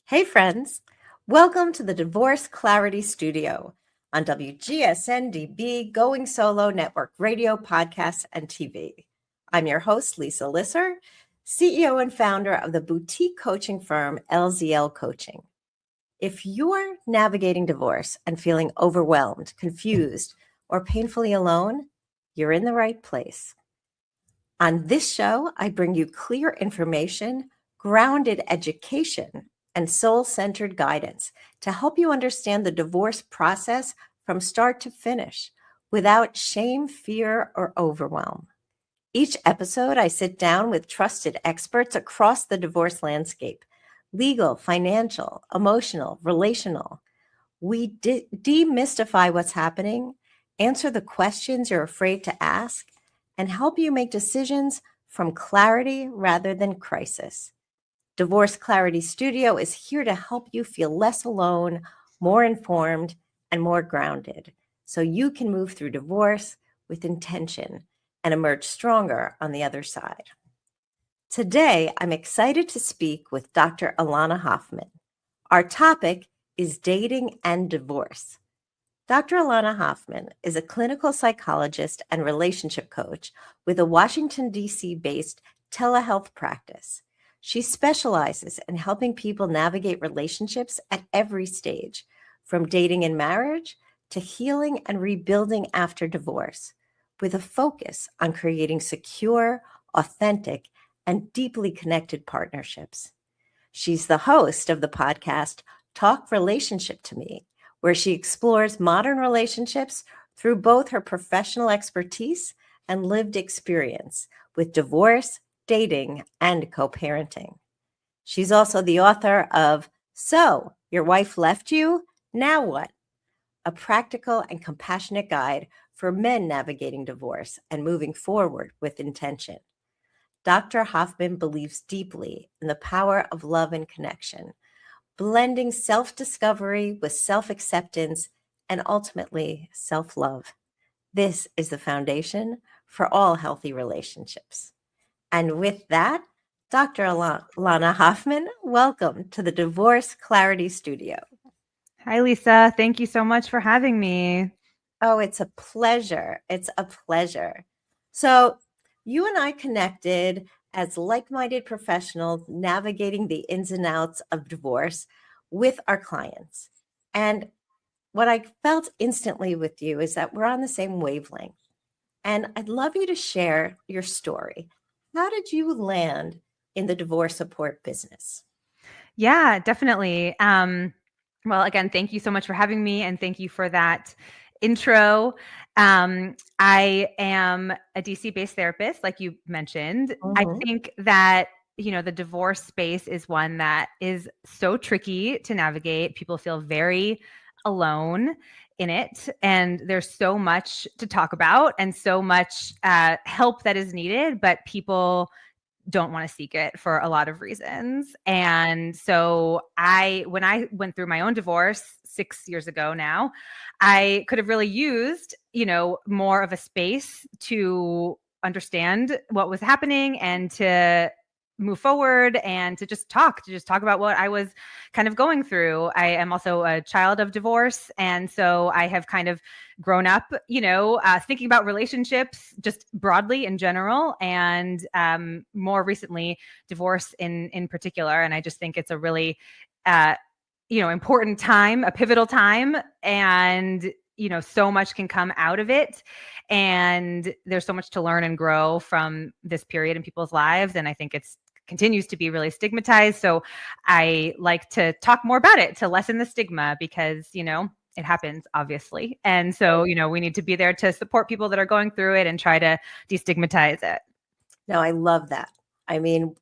Hey friends, welcome to the Divorce Clarity Studio on WGSN-DB Going Solo Network Radio, Podcasts, and TV. I'm your host, Lisa Lisser, CEO and founder of the boutique coaching firm LZL Coaching. If you're navigating divorce and feeling overwhelmed, confused, or painfully alone, you're in the right place. On this show, I bring you clear information, grounded education, and soul-centered guidance to help you understand the divorce process from start to finish without shame, fear, or overwhelm. Each episode, I sit down with trusted experts across the divorce landscape: legal, financial, emotional, relational. We demystify what's happening, answer the questions you're afraid to ask, and help you make decisions from clarity rather than crisis. Divorce Clarity Studio is here to help you feel less alone, more informed, and more grounded, so you can move through divorce with intention and emerge stronger on the other side. Today, I'm excited to speak with Dr. Elana Hoffman. Our topic is dating and divorce. Dr. Elana Hoffman is a clinical psychologist and relationship coach with a Washington, D.C.-based telehealth practice. She specializes in helping people navigate relationships at every stage, from dating and marriage to healing and rebuilding after divorce, with a focus on creating secure, authentic, and deeply connected partnerships. She's the host of the podcast, Talk Relationship to Me, where she explores modern relationships through both her professional expertise and lived experience with divorce, dating, and co-parenting. She's also the author of So, Your Wife Left You? Now What? A practical and compassionate guide for men navigating divorce and moving forward with intention. Dr. Hoffman believes deeply in the power of love and connection, blending self-discovery with self-acceptance and ultimately self-love. This is the foundation for all healthy relationships. And with that, Dr. Elana Hoffman, welcome to the Divorce Clarity Studio. Hi, Lisa. Thank you so much for having me. Oh, it's a pleasure. It's a pleasure. So you and I connected as like-minded professionals navigating the ins and outs of divorce with our clients. And what I felt instantly with you is that we're on the same wavelength. And I'd love you to share your story. How did you land in the divorce support business? Yeah, definitely. Well, again, thank you so much for having me, and thank you for that intro. I am a DC-based therapist, like you mentioned. I think that the divorce space is one that is so tricky to navigate. People feel very alone in it, and there's so much to talk about and so much help that is needed, but people don't want to seek it for a lot of reasons. And so when I went through my own divorce 6 years ago now, I could have really used, more of a space to understand what was happening and to move forward and to just talk about what I was kind of going through. I am also a child of divorce. And so I have kind of grown up, thinking about relationships just broadly in general, and more recently, divorce in particular. And I just think it's a really, important time, a pivotal time. And so much can come out of it. And there's so much to learn and grow from this period in people's lives. And I think it's continues to be really stigmatized. So I like to talk more about it to lessen the stigma, because, it happens, obviously. And so, we need to be there to support people that are going through it and try to destigmatize it. No, I love that. I mean,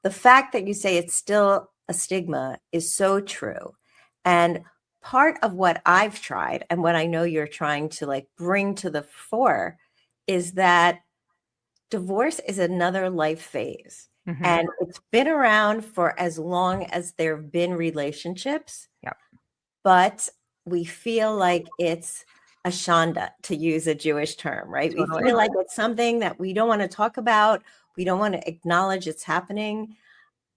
the fact that you say it's still a stigma is so true. And part of what I've tried and what I know you're trying to bring to the fore is that divorce is another life phase. Mm-hmm. And it's been around for as long as there have been relationships. Yep. But we feel like it's a shanda, to use a Jewish term, right? Totally. We feel like it's something that we don't want to talk about. We don't want to acknowledge it's happening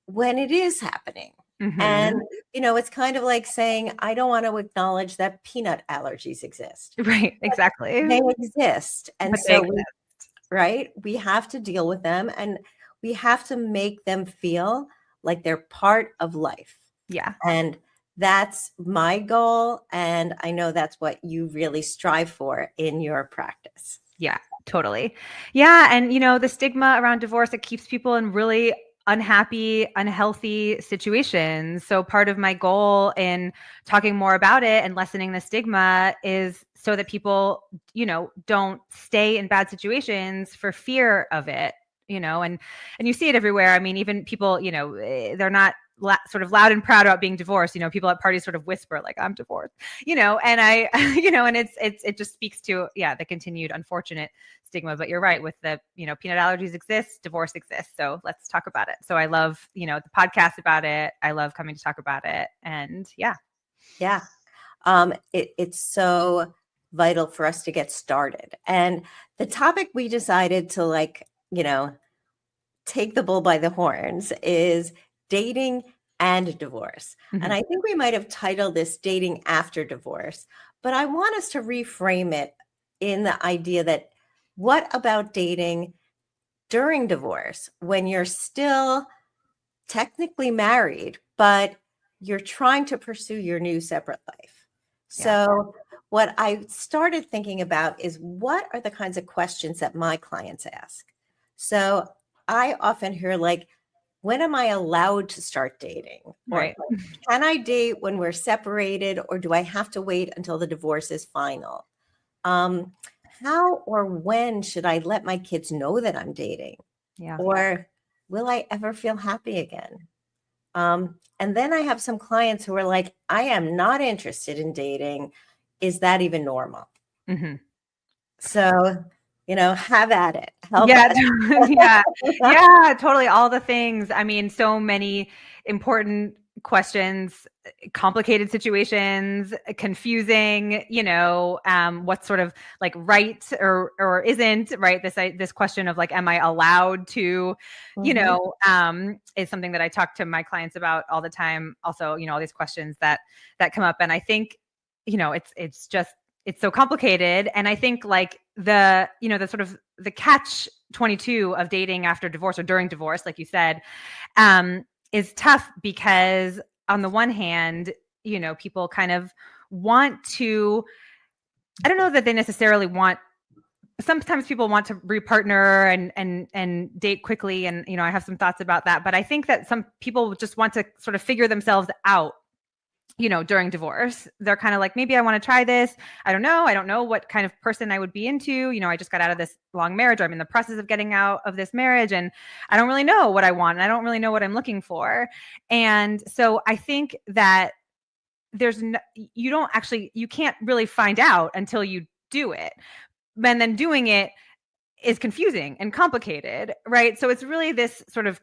when it is happening. And, it's kind of like saying, I don't want to acknowledge that peanut allergies exist. Right. Exactly. They exist. And But they so, we have to deal with them, and we have to make them feel like they're part of life. Yeah. And that's my goal. And I know that's what you really strive for in your practice. Yeah, totally. Yeah. And, the stigma around divorce, it keeps people in really unhappy, unhealthy situations. So part of my goal in talking more about it and lessening the stigma is so that people, don't stay in bad situations for fear of it, and you see it everywhere. I mean, even people, they're not sort of loud and proud about being divorced. People at parties sort of whisper like, I'm divorced, and I, and it just speaks to, the continued unfortunate stigma. But you're right with the, peanut allergies exist, divorce exists. So let's talk about it. So I love, the podcast about it. I love coming to talk about it. And yeah. It's so vital for us to get started. And the topic we decided to take the bull by the horns is dating and divorce. And I think we might have titled this Dating After Divorce, but I want us to reframe it in the idea that what about dating during divorce when you're still technically married, but you're trying to pursue your new separate life? So what I started thinking about is what are the kinds of questions that my clients ask? So I often hear when am I allowed to start dating? Right. Or can I date when we're separated, or do I have to wait until the divorce is final? How or when should I let my kids know that I'm dating? Yeah. Or will I ever feel happy again? And then I have some clients who are like, I am not interested in dating. Is that even normal? So, have at it. Help us. Yeah, totally. All the things. I mean, so many important questions, complicated situations, confusing, what's sort of right or isn't right. This question of am I allowed to, is something that I talk to my clients about all the time. Also, all these questions that come up. And I think, it's so complicated. And I think the sort of the catch 22 of dating after divorce or during divorce, like you said, is tough because on the one hand, people kind of want to, I don't know that they necessarily want, sometimes people want to repartner and date quickly. And, I have some thoughts about that, but I think that some people just want to sort of figure themselves out, during divorce. They're kind of maybe I want to try this. I don't know what kind of person I would be into. I just got out of this long marriage, or I'm in the process of getting out of this marriage, and I don't really know what I want. And I don't really know what I'm looking for. And so I think that you can't really find out until you do it. And then doing it is confusing and complicated, right? So it's really this sort of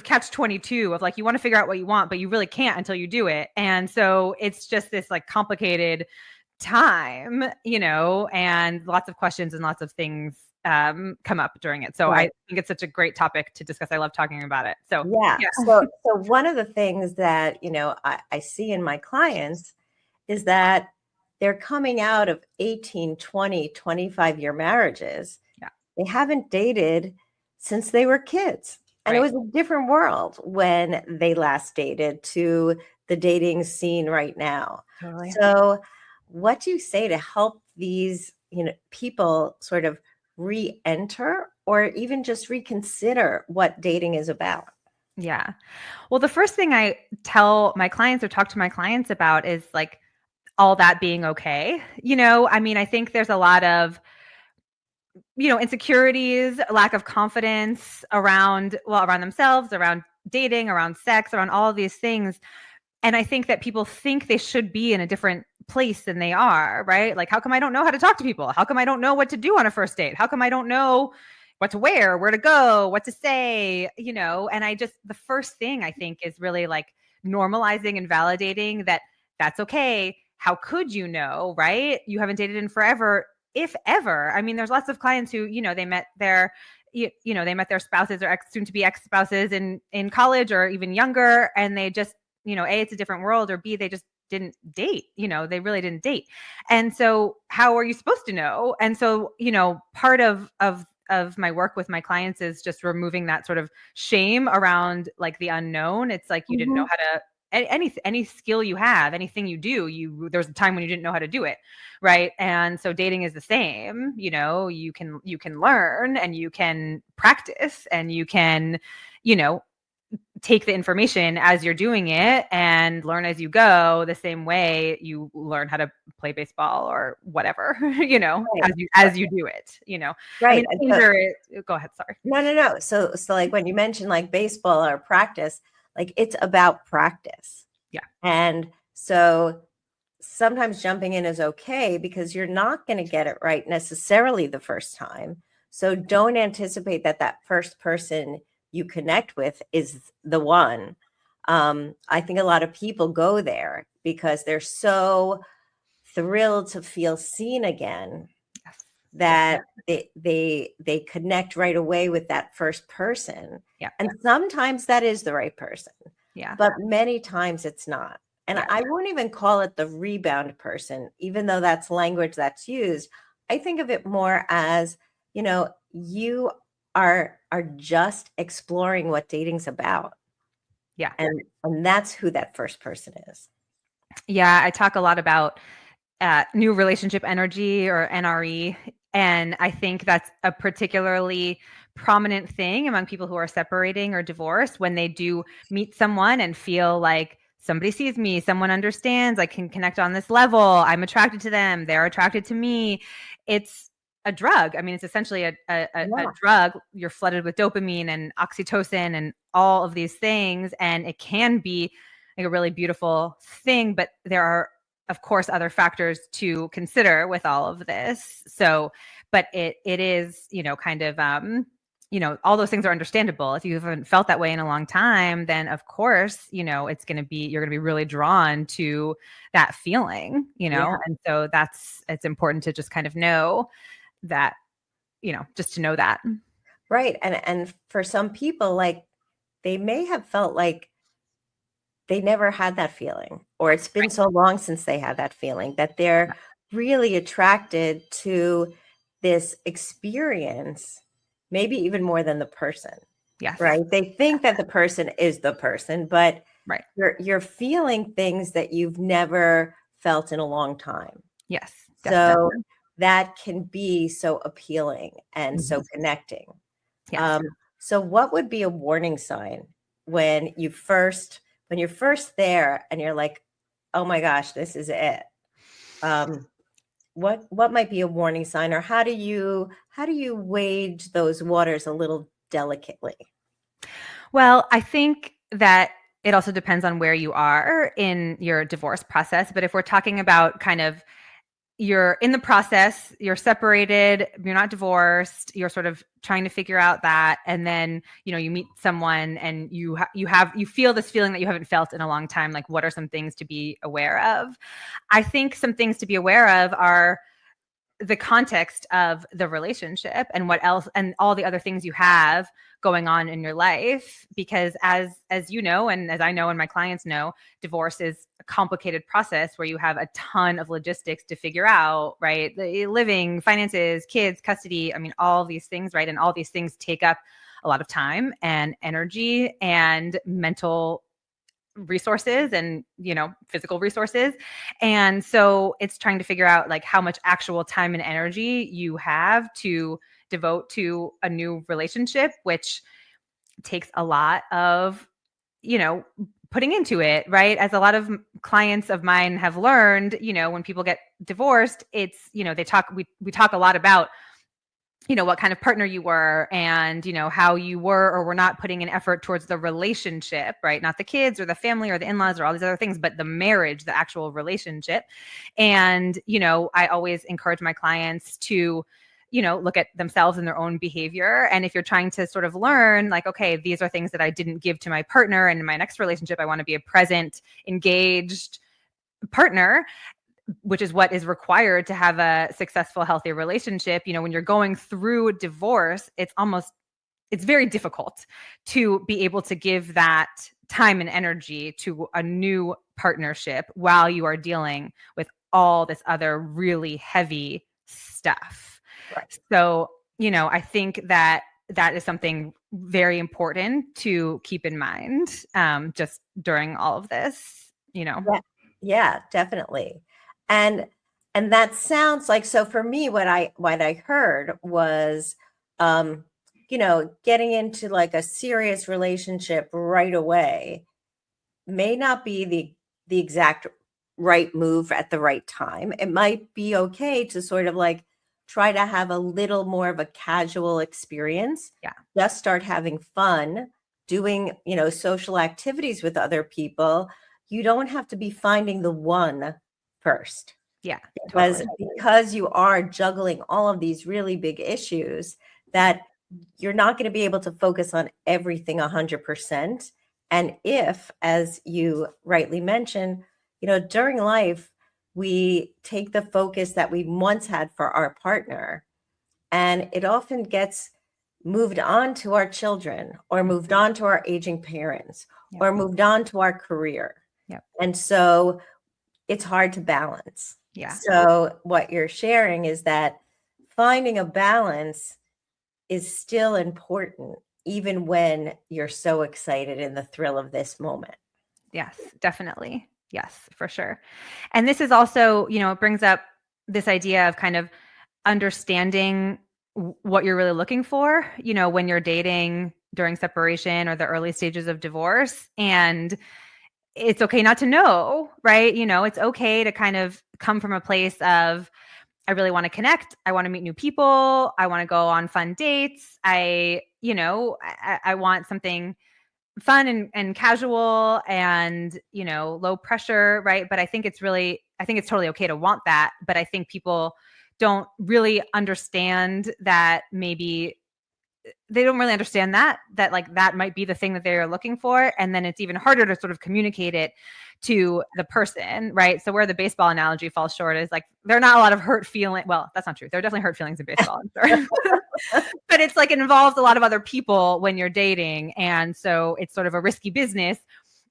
catch 22 of you want to figure out what you want, but you really can't until you do it. And so it's just this complicated time, and lots of questions and lots of things come up during it. So I think it's such a great topic to discuss. I love talking about it. So So one of the things that, I see in my clients is that they're coming out of 18, 20, 25-year marriages. They haven't dated since they were kids. And it was a different world when they last dated to the dating scene right now. Totally. So what do you say to help these, people sort of re-enter or even just reconsider what dating is about? Yeah. Well, the first thing I tell my clients or talk to my clients about is all that being okay. I mean, I think there's a lot of insecurities, lack of confidence around themselves, around dating, around sex, around all of these things. And I think that people think they should be in a different place than they are, right? How come I don't know how to talk to people? How come I don't know what to do on a first date? How come I don't know what to wear, where to go, what to say, and the first thing I think is really normalizing and validating that that's okay. How could you know, right? You haven't dated in forever. If ever. I mean, there's lots of clients who, they met their spouses or soon to be ex-spouses in college or even younger, and they just A, it's a different world, or B, they just didn't date, they really didn't date. And so how are you supposed to know? And so, part of my work with my clients is just removing that sort of shame around like the unknown. It's like you didn't know how to any skill you have, anything you do, there's a time when you didn't know how to do it, right? And so dating is the same. You can learn and you can practice and you can, take the information as you're doing it and learn as you go, the same way you learn how to play baseball or whatever, Right. as you do it, Right. things are, go ahead. Sorry. No. So like when you mentioned like baseball or practice, like it's about practice. Yeah. And so sometimes jumping in is okay because you're not going to get it right necessarily the first time. So don't anticipate that first person you connect with is the one. I think a lot of people go there because they're so thrilled to feel seen again that they connect right away with that first person. Yeah. And sometimes that is the right person. Yeah. But many times it's not. And I won't even call it the rebound person, even though that's language that's used. I think of it more as, you are just exploring what dating's about. Yeah. And that's who that first person is. Yeah. I talk a lot about new relationship energy, or NRE. And I think that's a particularly prominent thing among people who are separating or divorced, when they do meet someone and feel like somebody sees me, someone understands, I can connect on this level, I'm attracted to them, they're attracted to me. It's a drug. I mean, it's essentially a drug. You're flooded with dopamine and oxytocin and all of these things. And it can be like a really beautiful thing, but there are, of course, other factors to consider with all of this. So, but it is, kind of, all those things are understandable. If you haven't felt that way in a long time, then of course, you're going to be really drawn to that feeling, and so it's important to just kind of know that, just to know that. Right. And for some people, like they may have felt like they never had that feeling, or it's been so long since they had that feeling that they're really attracted to this experience, maybe even more than the person. Yes. Right. They think that the person is the person, but right. You're feeling things that you've never felt in a long time. Yes. So definitely. that can be so appealing and so connecting. Yes. So what would be a warning sign when you're first there and you're like, oh my gosh, this is it? What might be a warning sign, or how do you wade those waters a little delicately? Well, I think that it also depends on where you are in your divorce process. But if we're talking about kind of, you're in the process, you're separated, you're not divorced, you're sort of trying to figure out that. And then, you meet someone and you feel this feeling that you haven't felt in a long time. Like, what are some things to be aware of? I think some things to be aware of are the context of the relationship and what else, and all the other things you have going on in your life. Because as you know, and as I know, and my clients know, divorce is a complicated process where you have a ton of logistics to figure out, right? The living, finances, kids, custody, I mean, all these things, right? And all these things take up a lot of time and energy and mental resources and, physical resources. And so it's trying to figure out like how much actual time and energy you have to devote to a new relationship, which takes a lot of, putting into it, right? As a lot of clients of mine have learned, when people get divorced, it's, we talk a lot about, what kind of partner you were and, how you were or were not putting an effort towards the relationship, right? Not the kids or the family or the in-laws or all these other things, but the marriage, the actual relationship. And, I always encourage my clients to, look at themselves and their own behavior. And if you're trying to sort of learn, like, okay, these are things that I didn't give to my partner, and in my next relationship, I want to be a present, engaged partner, which is what is required to have a successful, healthy relationship. When you're going through divorce, it's very difficult to be able to give that time and energy to a new partnership while you are dealing with all this other really heavy stuff. Right. So, I think that is something very important to keep in mind, just during all of this, Yeah, yeah, definitely. And that sounds like, so for me, what I heard was, getting into like a serious relationship right away may not be the exact right move at the right time. It might be okay to sort of like try to have a little more of a casual experience. Yeah. Just start having fun, doing, social activities with other people. You don't have to be finding the one first. Yeah, Because totally. because you are juggling all of these really big issues, that you're not going to be able to focus on everything 100%. And if, as you rightly mentioned, during life, we take the focus that we once had for our partner, and it often gets moved on to our children, or moved on to our aging parents, Yep. or moved on to our career. Yep. And so it's hard to balance. Yeah. So what you're sharing is that finding a balance is still important, even when you're so excited in the thrill of this moment. Yes, definitely. Yes, for sure. And this is also, it brings up this idea of kind of understanding what you're really looking for, when you're dating during separation or the early stages of divorce. And it's okay not to know, right? It's okay to kind of come from a place of, I really want to connect. I want to meet new people. I want to go on fun dates. I want something fun and casual and, low pressure, right? But I think it's totally okay to want that. But I think people don't really understand that, maybe they don't really understand that like that might be the thing that they're looking for. And then it's even harder to sort of communicate it to the person, right? So where the baseball analogy falls short is like, there are not a lot of hurt feeling. Well, that's not true. There are definitely hurt feelings in baseball. I'm sure. But it's like, it involves a lot of other people when you're dating. And so it's sort of a risky business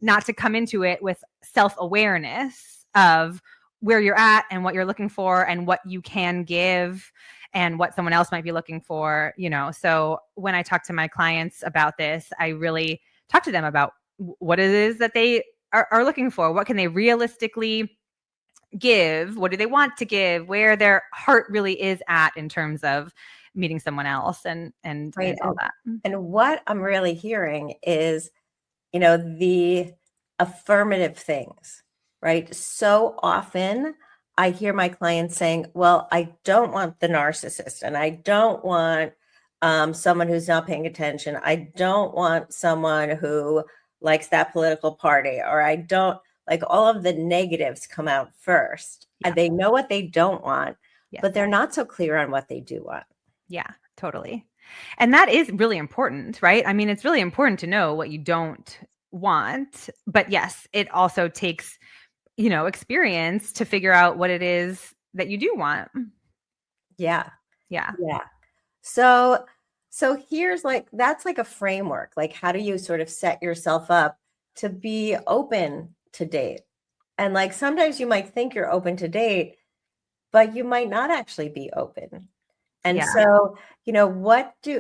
not to come into it with self-awareness of where you're at and what you're looking for and what you can give and what someone else might be looking for, So when I talk to my clients about this, I really talk to them about what it is that they are looking for. What can they realistically give? What do they want to give? Where their heart really is at in terms of meeting someone else and Right. all that. And what I'm really hearing is, the affirmative things, right? So often I hear my clients saying, well, I don't want the narcissist, and I don't want someone who's not paying attention. I don't want someone who likes that political party, or I don't, like, all of the negatives come out first. Yeah. And they know what they don't want, Yes. but they're not so clear on what they do want. Yeah, totally. And that is really important, right? I mean, it's really important to know what you don't want. But yes, it also takes, experience to figure out what it is that you do want. Yeah. Yeah. Yeah. So here's that's like a framework. Like, how do you sort of set yourself up to be open to date? And like, sometimes you might think you're open to date, but you might not actually be open. And so,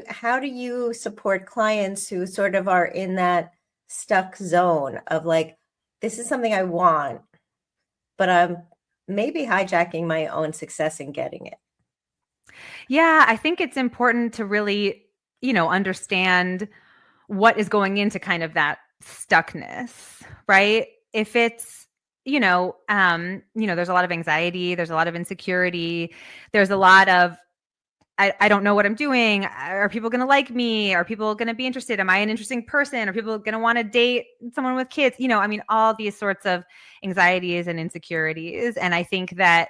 how do you support clients who sort of are in that stuck zone of like, this is something I want, but I'm maybe hijacking my own success in getting it? Yeah, I think it's important to really, understand what is going into kind of that stuckness, right? If it's, there's a lot of anxiety, there's a lot of insecurity, there's a lot of, I don't know what I'm doing. Are people going to like me? Are people going to be interested? Am I an interesting person? Are people going to want to date someone with kids? All these sorts of anxieties and insecurities. And I think that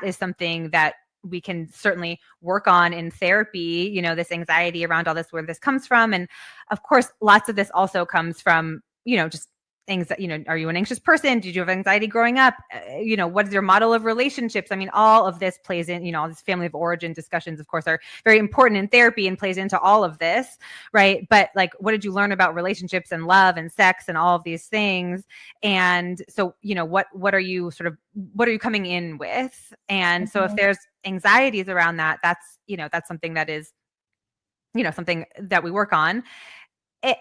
is something that we can certainly work on in therapy, this anxiety around all this, where this comes from. And of course, lots of this also comes from, just are you an anxious person? Did you have anxiety growing up? What is your model of relationships? I mean, all of this plays in, all this family of origin discussions, of course, are very important in therapy and plays into all of this, right? But like, what did you learn about relationships and love and sex and all of these things? And so, what are you coming in with? And so if there's anxieties around that, that's something that is, something that we work on.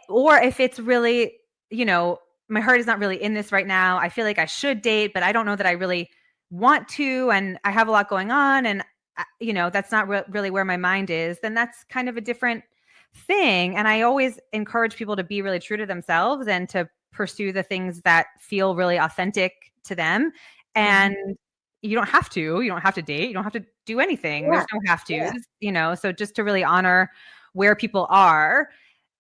Or if it's really, my heart is not really in this right now. I feel like I should date, but I don't know that I really want to. And I have a lot going on. And, that's not really where my mind is. Then that's kind of a different thing. And I always encourage people to be really true to themselves and to pursue the things that feel really authentic to them. And you don't have to date. You don't have to do anything. Yeah. There's no have to's, so just to really honor where people are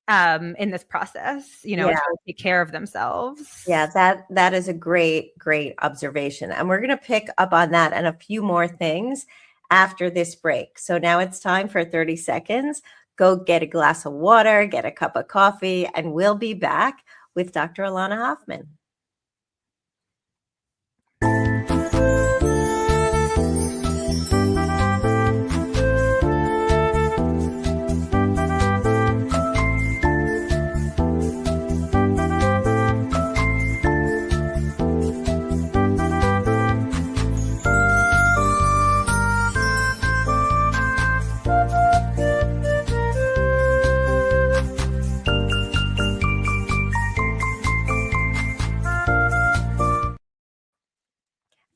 in this process, to take care of themselves. Yeah, that is a great observation. And we're going to pick up on that and a few more things after this break. So now it's time for 30 seconds. Go get a glass of water, get a cup of coffee, and we'll be back with Dr. Elana Hoffman.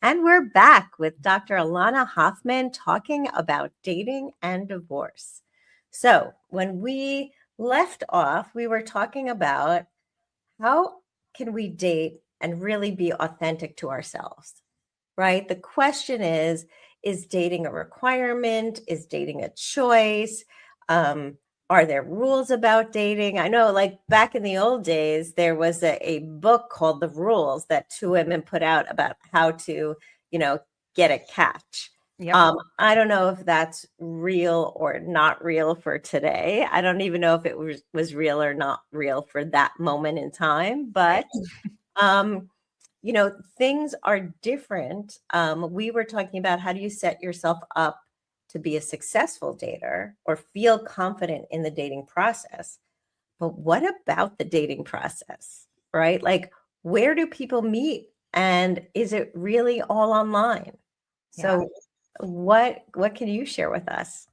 And we're back with Dr. Elana Hoffman talking about dating and divorce. So when we left off, we were talking about how can we date and really be authentic to ourselves, right? The question is dating a requirement? Is dating a choice? Are there rules about dating? I know, like back in the old days, there was a book called The Rules that two women put out about how to, get a catch. Yep. I don't know if that's real or not real for today. I don't even know if it was real or not real for that moment in time. But, things are different. We were talking about how do you set yourself up to be a successful dater or feel confident in the dating process. But what about the dating process, right? Like, where do people meet? And is it really all online? Yeah. So what can you share with us?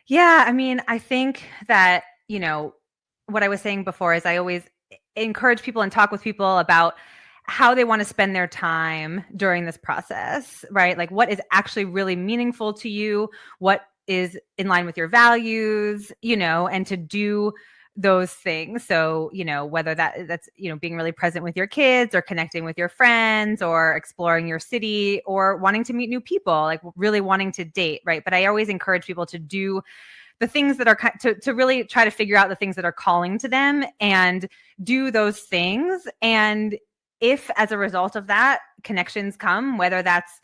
Yeah, I mean, I think that, what I was saying before is I always encourage people and talk with people about how they want to spend their time during this process, right? Like what is actually really meaningful to you, what is in line with your values, and to do those things. So, whether that's, being really present with your kids or connecting with your friends or exploring your city or wanting to meet new people, like really wanting to date, right? But I always encourage people to do the things that are to really try to figure out the things that are calling to them and do those things. And if as a result of that connections come, whether that's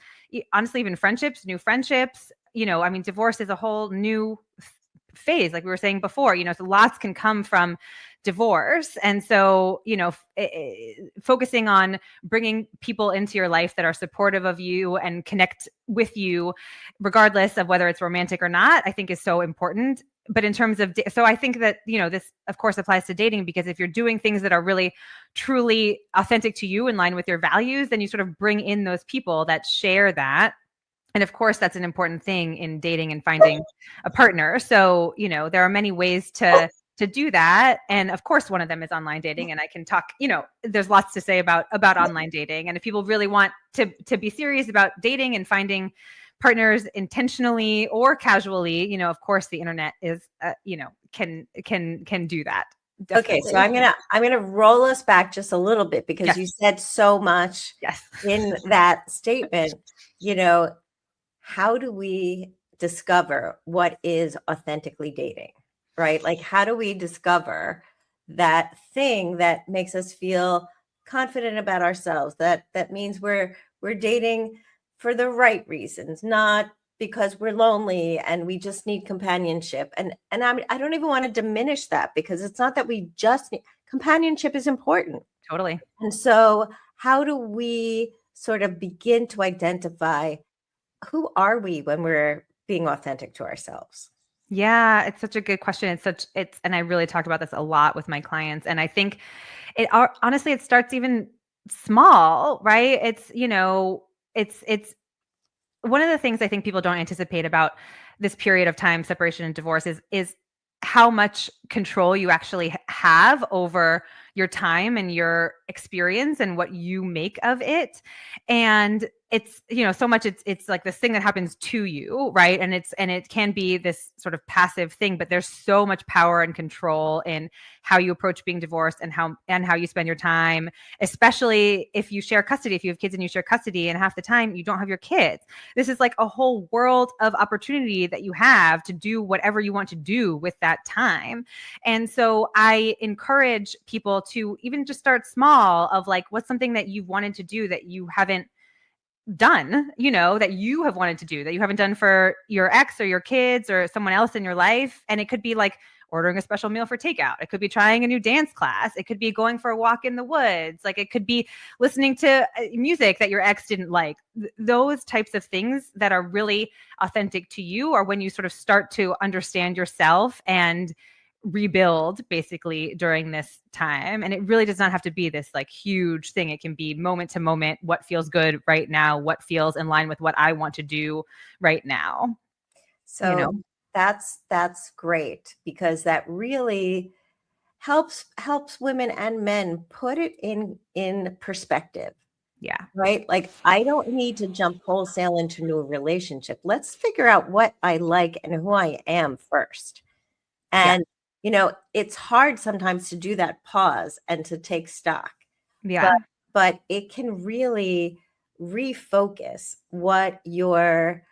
honestly even friendships, new friendships, divorce is a whole new phase, like we were saying before, so lots can come from divorce. And so, focusing on bringing people into your life that are supportive of you and connect with you, regardless of whether it's romantic or not, I think is so important. But in terms of, so I think that, this of course applies to dating, because if you're doing things that are really, truly authentic to you in line with your values, then you sort of bring in those people that share that. And of course, that's an important thing in dating and finding a partner. So, there are many ways to do that. And of course, one of them is online dating. And I can talk, there's lots to say about online dating. And if people really want to be serious about dating and finding partners intentionally or casually, of course, the internet is, can do that. Definitely. Okay, so I'm gonna roll us back just a little bit, because you said so much in that statement. How do we discover what is authentically dating, right? Like, how do we discover that thing that makes us feel confident about ourselves? That means we're dating for the right reasons, not because we're lonely and we just need companionship. And I don't even want to diminish that, because it's not that we just need companionship is important. totally. And so how do we sort of begin to identify who are we when we're being authentic to ourselves? Yeah, it's such a good question. And I really talked about this a lot with my clients. And I think honestly, it starts even small, right? It's one of the things I think people don't anticipate about this period of time, separation and divorce, is how much control you actually have over your time and your experience and what you make of it. And it's, so much it's like this thing that happens to you, right? And it can be this sort of passive thing, but there's so much power and control in how you approach being divorced and how you spend your time, especially if you share custody. If you have kids and you share custody and half the time you don't have your kids, this is like a whole world of opportunity that you have to do whatever you want to do with that time. And so I encourage people to even just start small, of like, what's something that you've wanted to do that you haven't done, that you have wanted to do that you haven't done for your ex or your kids or someone else in your life. And it could be like ordering a special meal for takeout. It could be trying a new dance class. It could be going for a walk in the woods. Like, it could be listening to music that your ex didn't like. Those types of things that are really authentic to you are when you sort of start to understand yourself and rebuild basically during this time. And it really does not have to be this like huge thing. It can be moment to moment, what feels good right now, what feels in line with what I want to do right now. So that's great, because that really helps women and men put it in perspective. Yeah. Right? Like, I don't need to jump wholesale into a new relationship. Let's figure out what I like and who I am first. Yeah. And it's hard sometimes to do that pause and to take stock. Yeah. But it can really refocus what your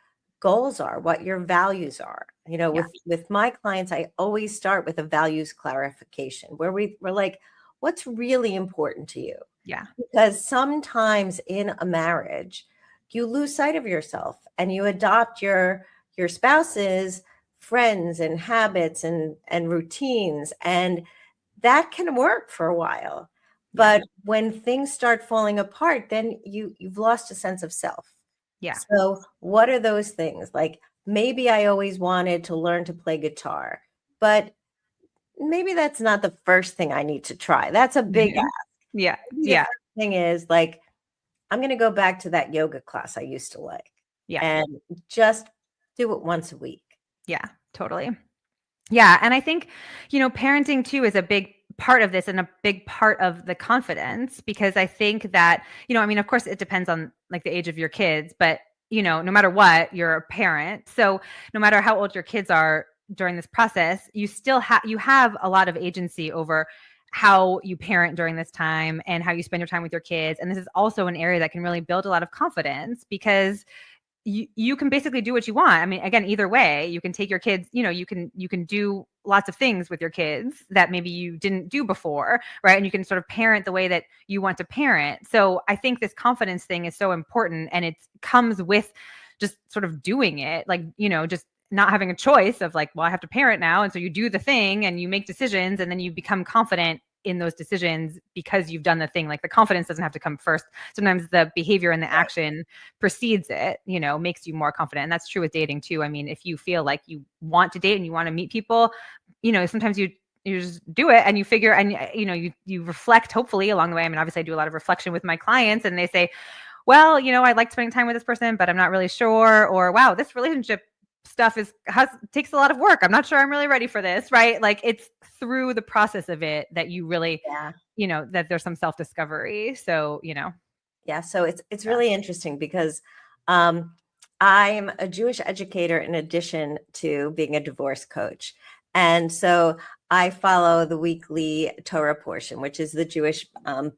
goals are, what your values are. Yeah. With my clients, I always start with a values clarification where we're like, what's really important to you? Yeah. Because sometimes in a marriage, you lose sight of yourself and you adopt your spouse's friends and habits and routines, and that can work for a while. But when things start falling apart, then you've lost a sense of self. Yeah. So what are those things? Like, maybe I always wanted to learn to play guitar, but maybe that's not the first thing I need to try. That's a big ask. Yeah. The Yeah. first thing is, like, I'm going to go back to that yoga class I used to like, Yeah. and just do it once a week. Yeah. Totally. Yeah. And I think, parenting too is a big part of this and a big part of the confidence, because I think that, of course it depends on like the age of your kids, but no matter what, you're a parent. So no matter how old your kids are during this process, you have a lot of agency over how you parent during this time and how you spend your time with your kids. And this is also an area that can really build a lot of confidence, because you can basically do what you want. I mean, again, either way, you can take your kids, you can do lots of things with your kids that maybe you didn't do before, right? And you can sort of parent the way that you want to parent. So I think this confidence thing is so important, and it comes with just sort of doing it, like, just not having a choice of like, well, I have to parent now. And so you do the thing and you make decisions, and then you become confident in those decisions because you've done the thing. Like, the confidence doesn't have to come first. Sometimes the behavior and the action precedes it, makes you more confident. And that's true with dating too. I mean, if you feel like you want to date and you want to meet people, sometimes you just do it and you figure, and you reflect hopefully along the way. I mean, obviously I do a lot of reflection with my clients, and they say, well, I like spending time with this person, but I'm not really sure. Or, wow, this relationship stuff takes a lot of work. I'm not sure I'm really ready for this, right? Like, it's through the process of it that you really, that there's some self-discovery. So, Yeah. So it's really interesting, because I'm a Jewish educator in addition to being a divorce coach. And so I follow the weekly Torah portion, which is the Jewish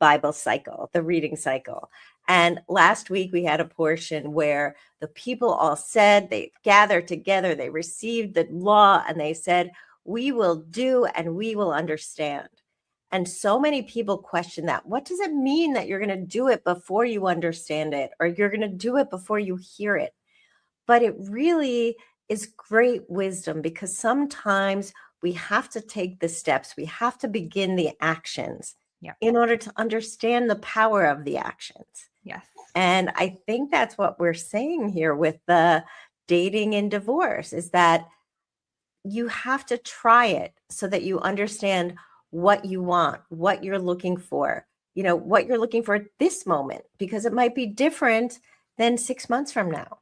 Bible cycle, the reading cycle. And last week we had a portion where the people all said, they gathered together, they received the law, and they said, we will do and we will understand. And so many people question that. What does it mean that you're going to do it before you understand it, or you're going to do it before you hear it? But it really is great wisdom, because sometimes we have to take the steps. We have to begin the actions Yeah. in order to understand the power of the actions. Yes. And I think that's what we're saying here with the dating and divorce, is that you have to try it so that you understand what you want, what you're looking for, what you're looking for at this moment, because it might be different than 6 months from now.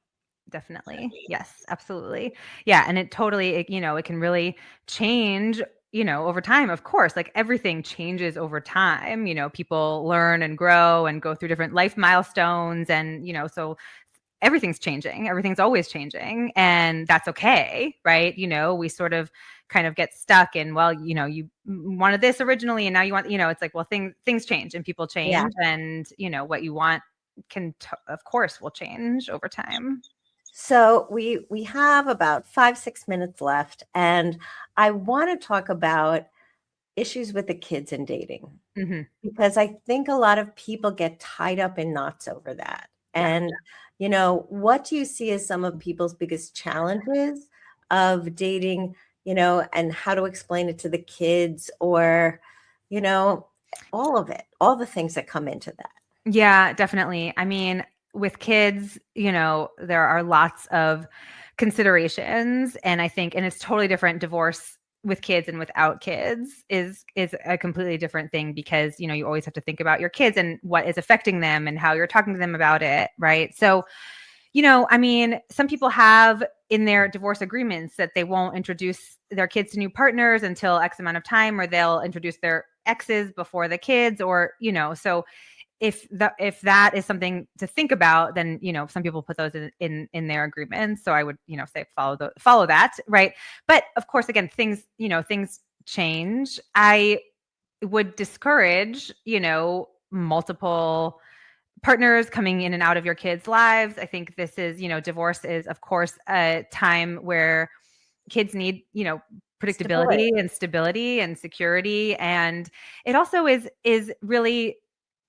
Definitely. Yes, absolutely. Yeah. And it totally, it can really change, over time, of course, like everything changes over time. People learn and grow and go through different life milestones. And, so everything's changing. Everything's always changing. And that's okay. Right. We sort of kind of get stuck in, well, you wanted this originally and now you want, it's like, well, things change and people change. Yeah. And, what you want of course, will change over time. So we have about 5-6 minutes left, and I want to talk about issues with the kids in dating, Mm-hmm. because I think a lot of people get tied up in knots over that. Yeah. And what do you see as some of people's biggest challenges of dating, and how to explain it to the kids, or all of it, all the things that come into that? Yeah, definitely. I mean, with kids, there are lots of considerations, and I think, and it's totally different. Divorce with kids and without kids is a completely different thing, because you always have to think about your kids and what is affecting them and how you're talking to them about it, right? So, I mean, some people have in their divorce agreements that they won't introduce their kids to new partners until X amount of time, or they'll introduce their exes before the kids, or so if that is something to think about, then some people put those in their agreements. So I would say follow that, right? But of course, again, things change. I would discourage multiple partners coming in and out of your kids' lives. I think this is divorce is of course a time where kids need predictability and stability and security, and it also is really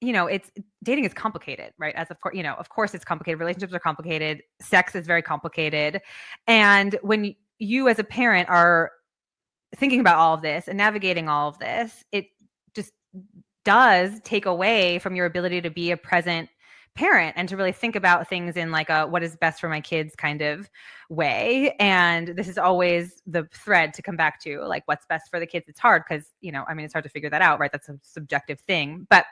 it's dating is complicated, right? As of course it's complicated. Relationships are complicated. Sex is very complicated. And when you as a parent are thinking about all of this and navigating all of this, it just does take away from your ability to be a present parent and to really think about things in like a what is best for my kids kind of way. And this is always the thread to come back to, like what's best for the kids. It's hard because it's hard to figure that out, right? That's a subjective thing. But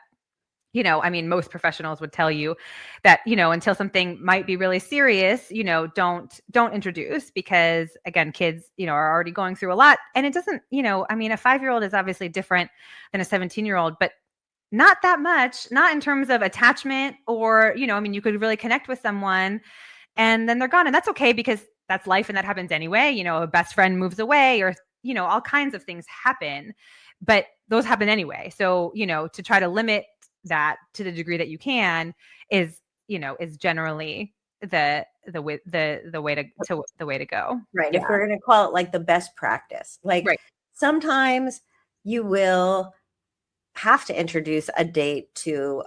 most professionals would tell you that, until something might be really serious, don't introduce, because again, kids, are already going through a lot, and it doesn't, a 5-year-old is obviously different than a 17-year-old, but not that much, not in terms of attachment or, you could really connect with someone and then they're gone, and that's okay, because that's life and that happens anyway. A best friend moves away, or, all kinds of things happen, but those happen anyway. So, to try to limit that to the degree that you can is generally the way to go. Right. Yeah. If we're going to call it like the best practice, like Right. sometimes you will have to introduce a date to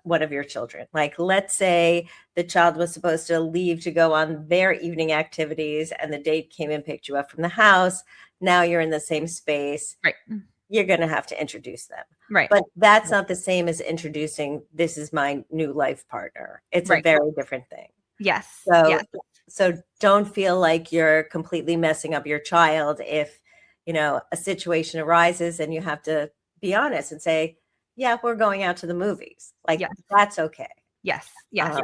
one of your children. Like, let's say the child was supposed to leave to go on their evening activities and the date came and picked you up from the house. Now you're in the same space. Right. You're going to have to introduce them. Right. But that's not the same as introducing, this is my new life partner. It's a very different thing. Yes. So don't feel like you're completely messing up your child if, a situation arises and you have to be honest and say, yeah, we're going out to the movies. Like, that's okay. Yes. Yeah.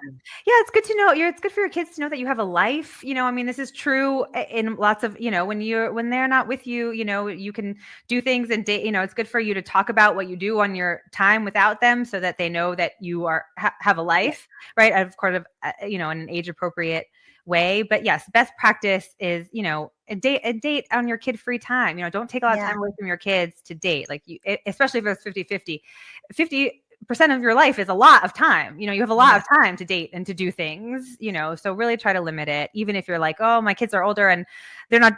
It's good to know. It's good for your kids to know that you have a life. This is true in lots of, when they're not with you, you can do things and date. It's good for you to talk about what you do on your time without them, so that they know that you have a life, right? Of course, in an age appropriate way. But yes, best practice is, a date on your kid free time. Don't take a lot of time away from your kids to date. Like especially if it's 50-50. 50% of your life is a lot of time. You have a lot of time to date and to do things, so really try to limit it. Even if you're like, oh, my kids are older and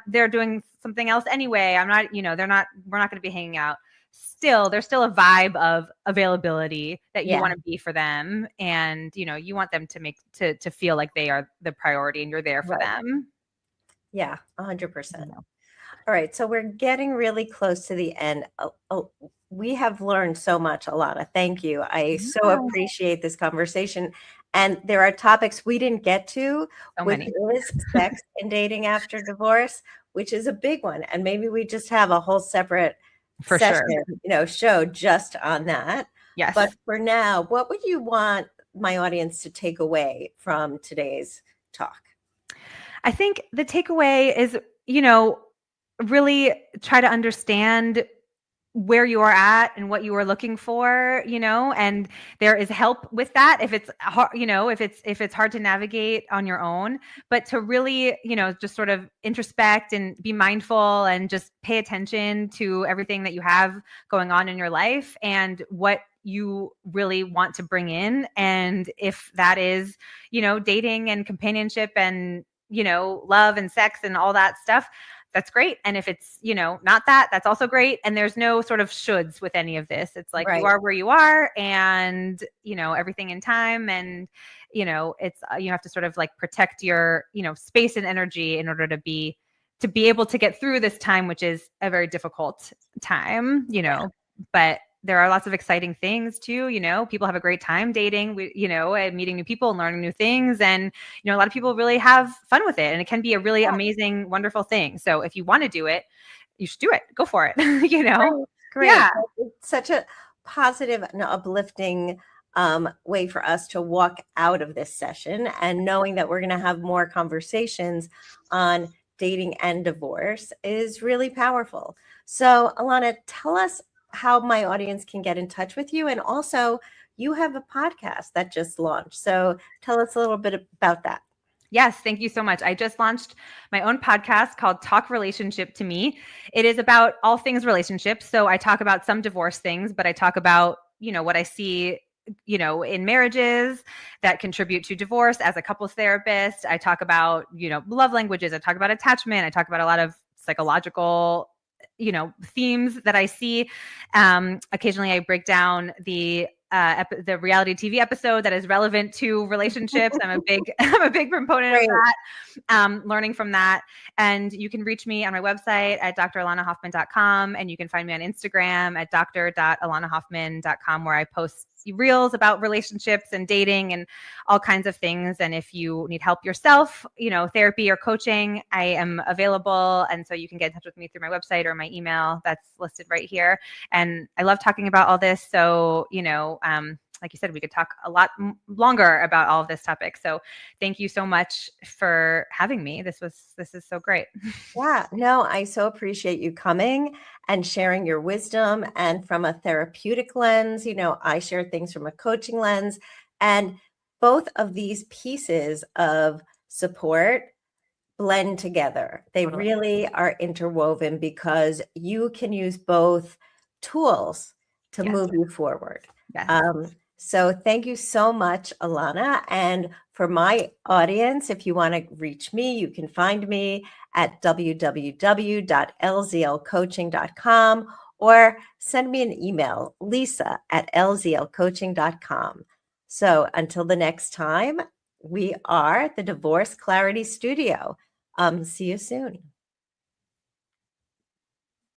they're doing something else anyway. we're not going to be hanging out. There's still a vibe of availability that you want to be for them. And, you want them to feel like they are the priority and you're there for them. Yeah, 100%. All right, so we're getting really close to the end. We have learned so much, Elana. Thank you. I so Yeah. appreciate this conversation. And there are topics we didn't get to, So which many. is sex and dating after divorce, which is a big one. And maybe we just have a whole separate For session, sure. show just on that. Yes. But for now, what would you want my audience to take away from today's talk? I think the takeaway is, really try to understand where you are at and what you are looking for, and there is help with that if it's hard, if it's hard to navigate on your own, but to really, just sort of introspect and be mindful and just pay attention to everything that you have going on in your life and what you really want to bring in. And if that is, dating and companionship and, love and sex and all that stuff, that's great. And if it's, not that, that's also great. And there's no sort of shoulds with any of this. It's like you are where you are and, everything in time. And, it's, you have to sort of like protect your, space and energy in order to be able to get through this time, which is a very difficult time, but there are lots of exciting things too. People have a great time dating, and meeting new people and learning new things. And, a lot of people really have fun with it. And it can be a really amazing, wonderful thing. So if you want to do it, you should do it. Go for it. Great. Yeah. It's such a positive and uplifting way for us to walk out of this session, and knowing that we're going to have more conversations on dating and divorce is really powerful. So, Elana, tell us how my audience can get in touch with you. And also, you have a podcast that just launched. So tell us a little bit about that. Yes, thank you so much. I just launched my own podcast called Talk Relationship to Me. It is about all things relationships. So I talk about some divorce things, but I talk about, what I see, in marriages that contribute to divorce as a couples therapist. I talk about, love languages. I talk about attachment. I talk about a lot of psychological themes that I see. Occasionally I break down the reality TV episode that is relevant to relationships. I'm a big proponent of that, learning from that. And you can reach me on my website at drelanahoffman.com. And you can find me on Instagram at dr.elanahoffman.com, where I post reels about relationships and dating and all kinds of things. And if you need help yourself, therapy or coaching, I am available. And so you can get in touch with me through my website or my email that's listed right here. And I love talking about all this. So, like you said, we could talk a lot longer about all of this topic. So thank you so much for having me. This is so great. Yeah, no, I so appreciate you coming and sharing your wisdom, and from a therapeutic lens. I share things from a coaching lens, and both of these pieces of support blend together. They really are interwoven because you can use both tools to move you forward. Yes. So thank you so much, Elana. And for my audience, if you want to reach me, you can find me at www.lzlcoaching.com, or send me an email, lisa@lzlcoaching.com. So until the next time, we are the Divorce Clarity Studio. See you soon.